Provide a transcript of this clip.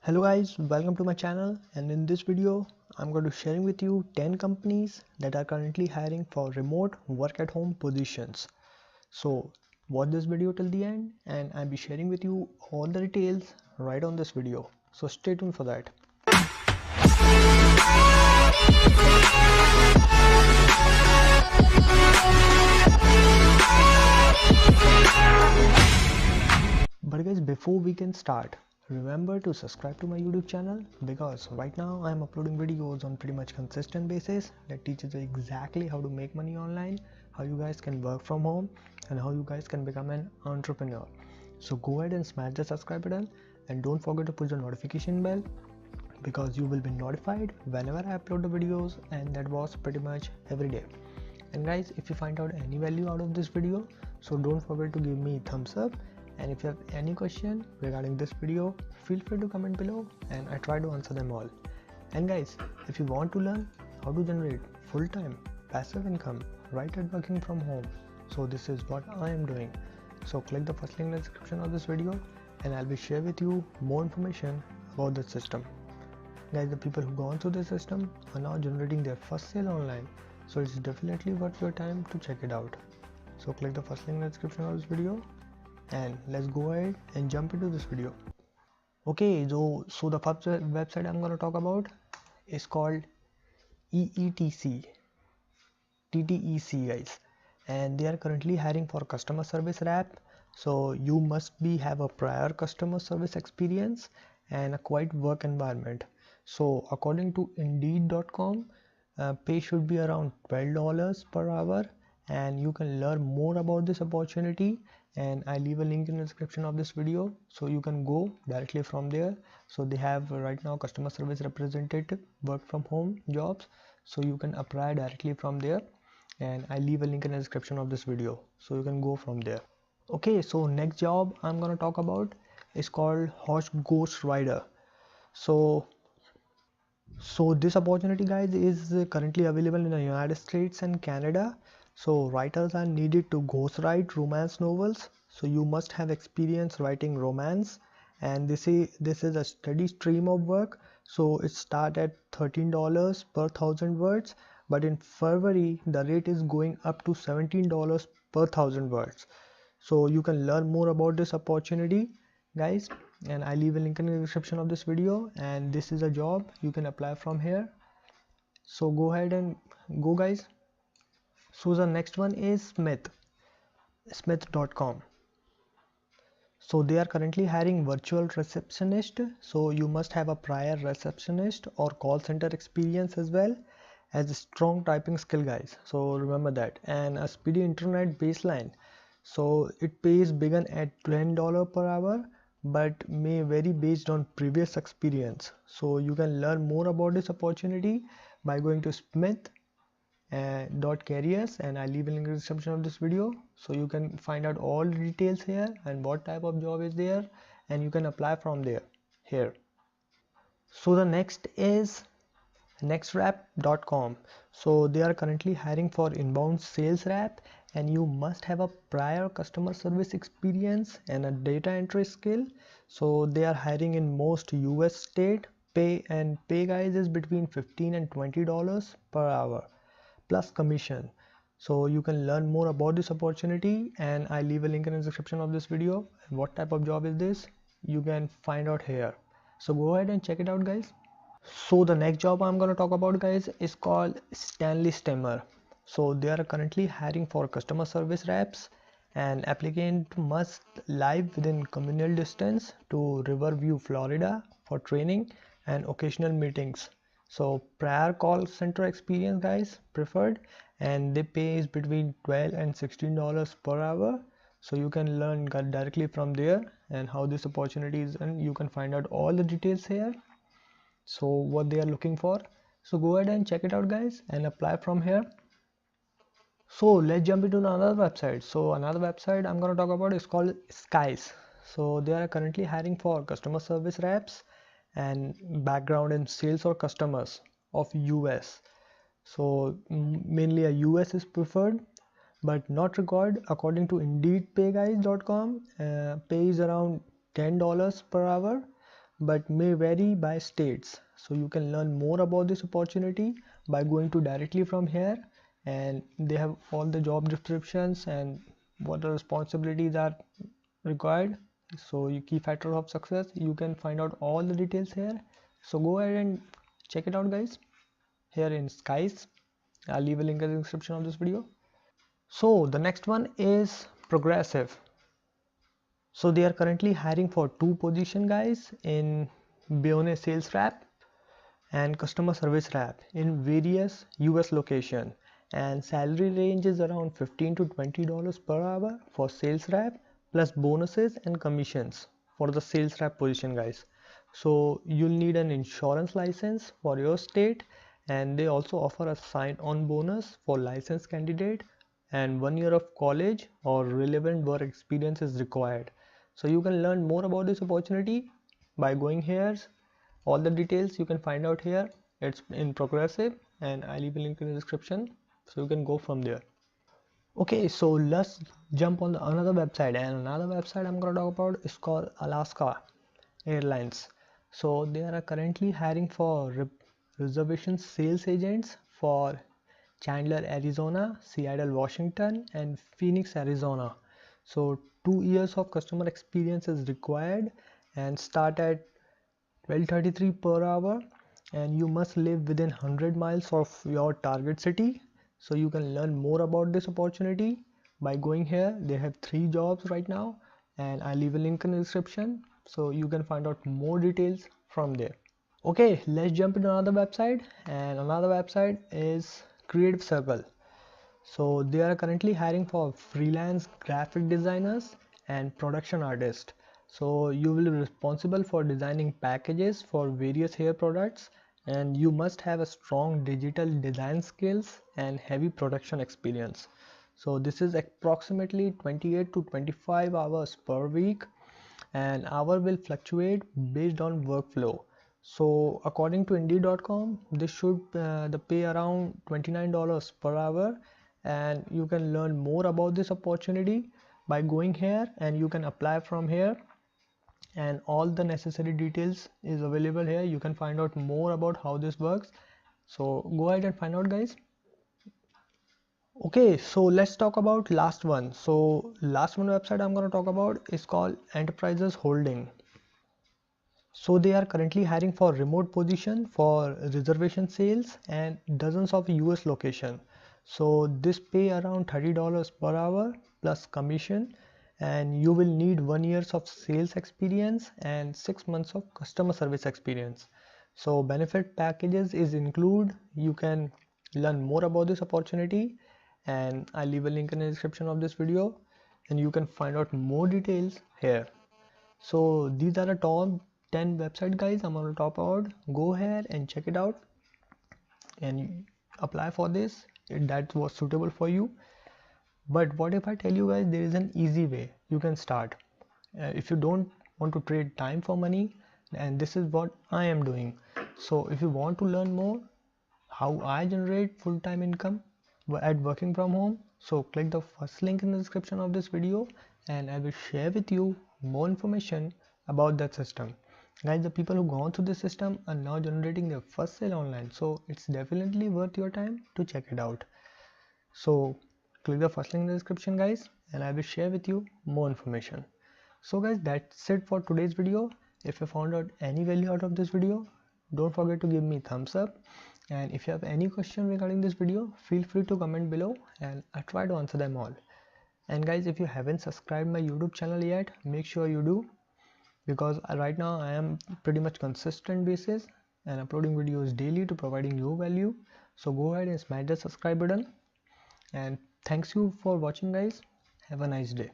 Hello guys, welcome to my channel, and in this video I'm going to sharing with you 10 companies that are currently hiring for remote work at home positions. So watch this video till the end and I'll be sharing with you all the details right on this video. So stay tuned for that. But guys, before we can start, remember to subscribe to my YouTube channel because right now I am uploading videos on pretty much consistent basis that teaches you exactly how to make money online, how you guys can work from home, and how you guys can become an entrepreneur. So go ahead and smash the subscribe button and don't forget to push the notification bell because you will be notified whenever I upload the videos, and that was pretty much every day. And guys, if you find out any value out of this video, so don't forget to give me thumbs up, and if you have any question regarding this video, feel free to comment below and I try to answer them all. And guys, if you want to learn how to generate full-time passive income right at working from home, so this is what I am doing. So click the first link in the description of this video and I'll be sharing with you more information about the system. Guys, the people who gone through the system are now generating their first sale online, so it's definitely worth your time to check it out. So click the first link in the description of this video and let's go ahead and jump into this video. Okay, so the first website I'm going to talk about is called TTEC guys, and they are currently hiring for customer service rep. So you must have a prior customer service experience and a quiet work environment. So according to Indeed.com, pay should be around $12 per hour, and you can learn more about this opportunity, and I leave a link in the description of this video so you can go directly from there. So they have right now customer service representative work from home jobs, so you can apply directly from there, and I leave a link in the description of this video so you can go from there. Okay, so next job I'm gonna talk about is called Ghost Rider. So this opportunity guys is currently available in the United States and Canada. So writers are needed to ghostwrite romance novels, so you must have experience writing romance, and this is a steady stream of work. So it starts at $13 per 1,000 words, but in February the rate is going up to $17 per 1,000 words. So you can learn more about this opportunity guys, and I leave a link in the description of this video, and this is a job you can apply from here. So go ahead and go guys. So the next one is Smith.com. So they are currently hiring virtual receptionist, so you must have a prior receptionist or call center experience as well as a strong typing skill guys, so remember that, and a speedy internet baseline. So it pays begin at $10 per hour but may vary based on previous experience. So you can learn more about this opportunity by going to Smith.careers, and I leave a link in the description of this video so you can find out all the details here and what type of job is there, and you can apply from there here. So the next is nextrep.com. so they are currently hiring for inbound sales rep, and you must have a prior customer service experience and a data entry skill. So they are hiring in most US state. Pay guys is between $15 and $20 per hour plus commission. So you can learn more about this opportunity, and I leave a link in the description of this video. And what type of job is this, you can find out here, so go ahead and check it out guys. So the next job I'm going to talk about guys is called Stanley Stemmer. So they are currently hiring for customer service reps, and applicant must live within communal distance to Riverview, Florida for training and occasional meetings. So prior call center experience guys preferred, and they pay is between $12 and $16 per hour. So you can learn directly from there and how this opportunity is, and you can find out all the details here, so what they are looking for. So go ahead and check it out guys and apply from here. So let's jump into another website. So another website I'm going to talk about is called Skies. So they are currently hiring for customer service reps and background in sales or customers of US. So mainly a US is preferred but not required. According to IndeedPayGuys.com, pay is around $10 per hour, but may vary by states. So you can learn more about this opportunity by going to directly from here, and they have all the job descriptions and what the responsibilities are required. So you key factor of success, you can find out all the details here. So go ahead and check it out guys, here in Skies. I'll leave a link in the description of this video. So the next one is Progressive. So they are currently hiring for two positions guys, in Bione sales rep and customer service rep in various US location, and salary range is around $15 to $20 per hour for sales rep, plus bonuses and commissions for the sales rep position guys. So you'll need an insurance license for your state, and they also offer a sign-on bonus for licensed candidate, and 1 year of college or relevant work experience is required. So you can learn more about this opportunity by going here. All the details you can find out here. It's in Progressive, and I leave a link in the description so you can go from there. Okay, so let's jump on another website, and another website I'm gonna talk about is called Alaska Airlines. So they are currently hiring for reservation sales agents for Chandler, Arizona, Seattle, Washington, and Phoenix, Arizona. So 2 years of customer experience is required, and start at 12.33 per hour, and you must live within 100 miles of your target city. So you can learn more about this opportunity by going here. They have 3 jobs right now, and I leave a link in the description so you can find out more details from there. Okay, let's jump into another website, and another website is Creative Circle. So they are currently hiring for freelance graphic designers and production artists. So you will be responsible for designing packages for various hair products, and you must have a strong digital design skills and heavy production experience. So this is approximately 28 to 25 hours per week, and hour will fluctuate based on workflow. So according to Indeed.com, this should the pay around $29 per hour, and you can learn more about this opportunity by going here, and you can apply from here, and all the necessary details is available here. You can find out more about how this works. So go ahead and find out guys. Okay, so let's talk about last one. So last one website I'm going to talk about is called Enterprises Holding. So they are currently hiring for remote position for reservation sales and dozens of US location. So this pay around $30 per hour plus commission, and you will need 1 year of sales experience and 6 months of customer service experience. So benefit packages is include. You can learn more about this opportunity, and I leave a link in the description of this video, and you can find out more details here. So these are the top 10 website guys I'm going to talk about. Go ahead and check it out and apply for this if that was suitable for you. But what if I tell you guys there is an easy way you can start? If you don't want to trade time for money, and this is what I am doing. So if you want to learn more how I generate full-time income at working from home, so click the first link in the description of this video, and I will share with you more information about that system. Guys, the people who gone through this system are now generating their first sale online, so it's definitely worth your time to check it out. So click the first link in the description guys, and I will share with you more information. So guys, that's it for today's video. If you found out any value out of this video, don't forget to give me thumbs up, and if you have any question regarding this video, feel free to comment below and I try to answer them all. And guys, if you haven't subscribed my YouTube channel yet, make sure you do, because right now I am pretty much consistent basis and uploading videos daily to providing you value. So go ahead and smash the subscribe button, and thanks you for watching guys. Have a nice day.